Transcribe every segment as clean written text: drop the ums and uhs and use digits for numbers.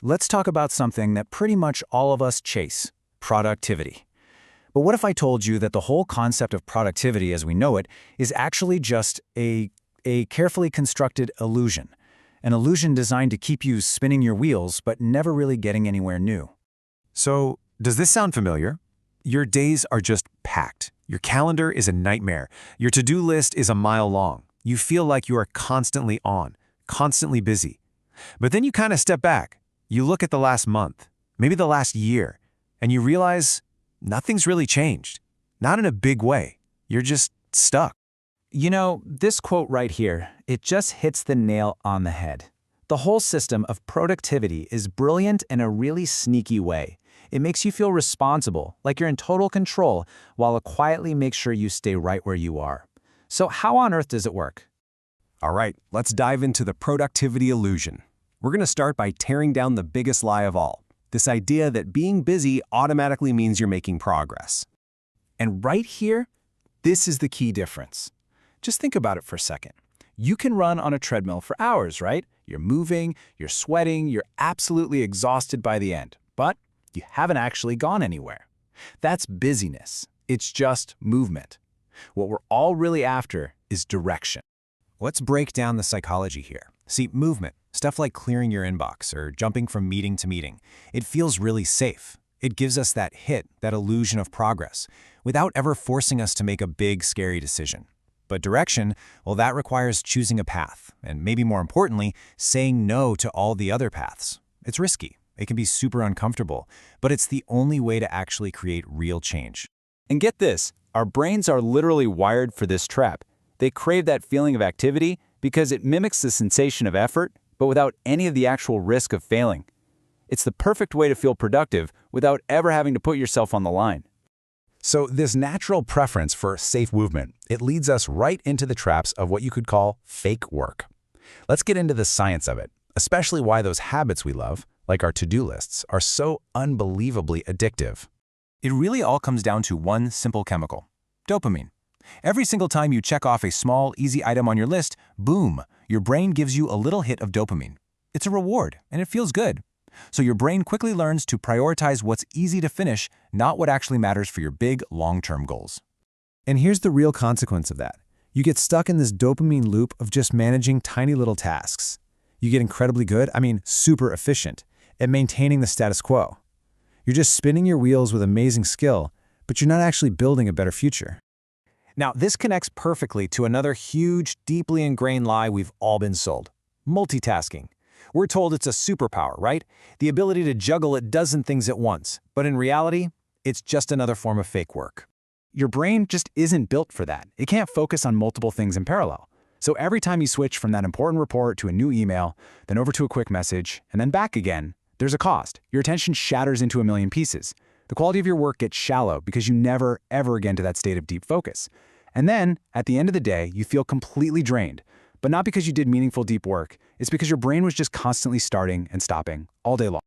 Let's talk about something that pretty much all of us chase: productivity. But what if I told you that the whole concept of productivity as we know it is actually just a carefully constructed illusion? An illusion designed to keep you spinning your wheels but never really getting anywhere new. So, does this sound familiar? Your days are just packed. Your calendar is a nightmare. Your to-do list is a mile long. You feel like you are constantly on, constantly busy. But then you kind of step back. You look at the last month, maybe the last year, and you realize nothing's really changed. Not in a big way. You're just stuck. You know, this quote right here, it just hits the nail on the head. The whole system of productivity is brilliant in a really sneaky way. It makes you feel responsible, like you're in total control, while it quietly makes sure you stay right where you are. So how on earth does it work? All right, let's dive into the productivity illusion. We're going to start by tearing down the biggest lie of all, this idea that being busy automatically means you're making progress. And right here, this is the key difference. Just think about it for a second. You can run on a treadmill for hours, right? You're moving, you're sweating, you're absolutely exhausted by the end, but you haven't actually gone anywhere. That's busyness. It's just movement. What we're all really after is direction. Let's break down the psychology here. See, movement, stuff like clearing your inbox or jumping from meeting to meeting, it feels really safe. It gives us that hit, that illusion of progress, without ever forcing us to make a big, scary decision. But direction, well, that requires choosing a path, and maybe more importantly, saying no to all the other paths. It's risky. It can be super uncomfortable, but it's the only way to actually create real change. And get this, our brains are literally wired for this trap. They crave that feeling of activity because it mimics the sensation of effort, but without any of the actual risk of failing. It's the perfect way to feel productive without ever having to put yourself on the line. So this natural preference for safe movement, it leads us right into the traps of what you could call fake work. Let's get into the science of it, especially why those habits we love, like our to-do lists, are so unbelievably addictive. It really all comes down to one simple chemical: dopamine. Every single time you check off a small, easy item on your list, boom, your brain gives you a little hit of dopamine. It's a reward, and it feels good. So your brain quickly learns to prioritize what's easy to finish, not what actually matters for your big, long-term goals. And here's the real consequence of that. You get stuck in this dopamine loop of just managing tiny little tasks. You get incredibly good, super efficient, at maintaining the status quo. You're just spinning your wheels with amazing skill, but you're not actually building a better future. Now, this connects perfectly to another huge, deeply ingrained lie we've all been sold: multitasking. We're told it's a superpower, right? The ability to juggle a dozen things at once. But in reality, it's just another form of fake work. Your brain just isn't built for that. It can't focus on multiple things in parallel. So every time you switch from that important report to a new email, then over to a quick message, and then back again, there's a cost. Your attention shatters into a million pieces. The quality of your work gets shallow because you never, ever get into that state of deep focus. And then, at the end of the day, you feel completely drained. But not because you did meaningful deep work, it's because your brain was just constantly starting and stopping all day long.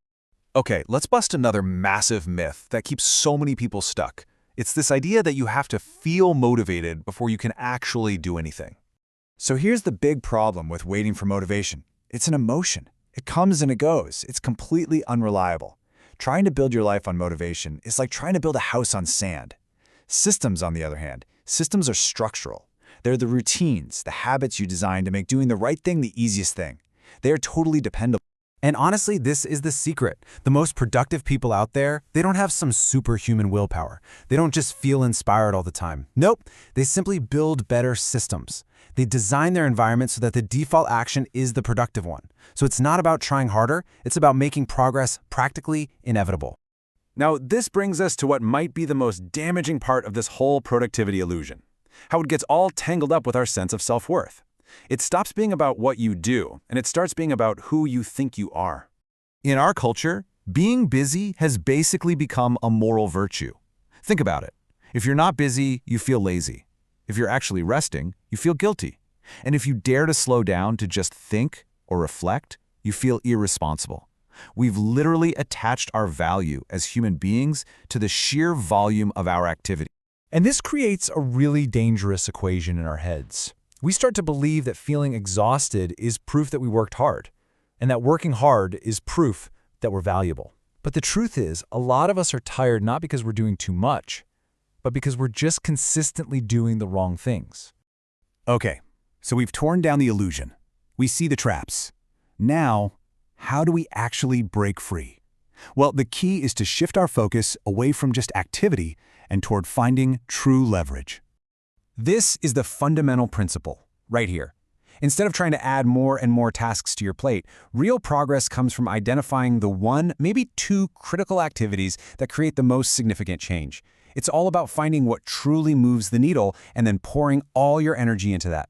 Okay, let's bust another massive myth that keeps so many people stuck. It's this idea that you have to feel motivated before you can actually do anything. So here's the big problem with waiting for motivation. It's an emotion. It comes and it goes. It's completely unreliable. Trying to build your life on motivation is like trying to build a house on sand. Systems, on the other hand, systems are structural. They're the routines, the habits you design to make doing the right thing the easiest thing. They are totally dependable. And honestly, this is the secret. The most productive people out there, they don't have some superhuman willpower. They don't just feel inspired all the time. Nope, they simply build better systems. They design their environment so that the default action is the productive one. So it's not about trying harder, it's about making progress practically inevitable. Now, this brings us to what might be the most damaging part of this whole productivity illusion: how it gets all tangled up with our sense of self-worth. It stops being about what you do, and it starts being about who you think you are. In our culture, being busy has basically become a moral virtue. Think about it. If you're not busy, you feel lazy. If you're actually resting, you feel guilty. And if you dare to slow down to just think or reflect, you feel irresponsible. We've literally attached our value as human beings to the sheer volume of our activity. And this creates a really dangerous equation in our heads. We start to believe that feeling exhausted is proof that we worked hard, and that working hard is proof that we're valuable. But the truth is, a lot of us are tired not because we're doing too much, but because we're just consistently doing the wrong things. Okay, so we've torn down the illusion. We see the traps. Now, how do we actually break free? Well, the key is to shift our focus away from just activity and toward finding true leverage. This is the fundamental principle, right here. Instead of trying to add more and more tasks to your plate, real progress comes from identifying the one, maybe two critical activities that create the most significant change. It's all about finding what truly moves the needle and then pouring all your energy into that.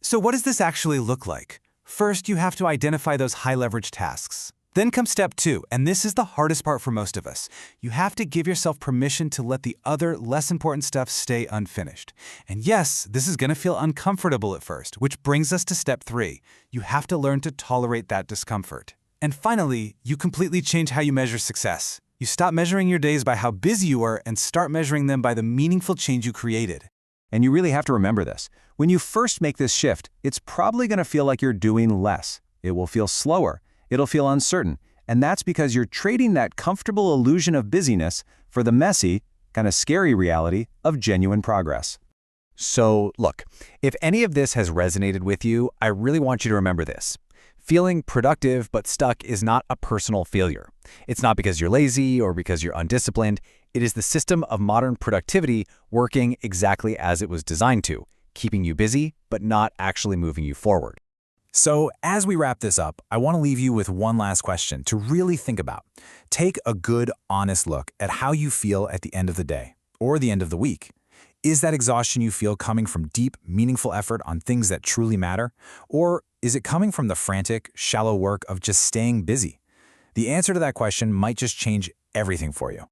So what does this actually look like? First, you have to identify those high-leverage tasks. Then comes step 2, and this is the hardest part for most of us. You have to give yourself permission to let the other, less important stuff stay unfinished. And yes, this is going to feel uncomfortable at first, which brings us to step 3. You have to learn to tolerate that discomfort. And finally, you completely change how you measure success. You stop measuring your days by how busy you were and start measuring them by the meaningful change you created. And you really have to remember this. When you first make this shift, it's probably going to feel like you're doing less. It will feel slower. It'll feel uncertain. And that's because you're trading that comfortable illusion of busyness for the messy, kind of scary reality of genuine progress. So, look, if any of this has resonated with you, I really want you to remember this. Feeling productive but stuck is not a personal failure. It's not because you're lazy or because you're undisciplined. It is the system of modern productivity working exactly as it was designed to, keeping you busy but not actually moving you forward. So, as we wrap this up, I want to leave you with one last question to really think about. Take a good, honest look at how you feel at the end of the day or the end of the week. Is that exhaustion you feel coming from deep, meaningful effort on things that truly matter? Or is it coming from the frantic, shallow work of just staying busy? The answer to that question might just change everything for you.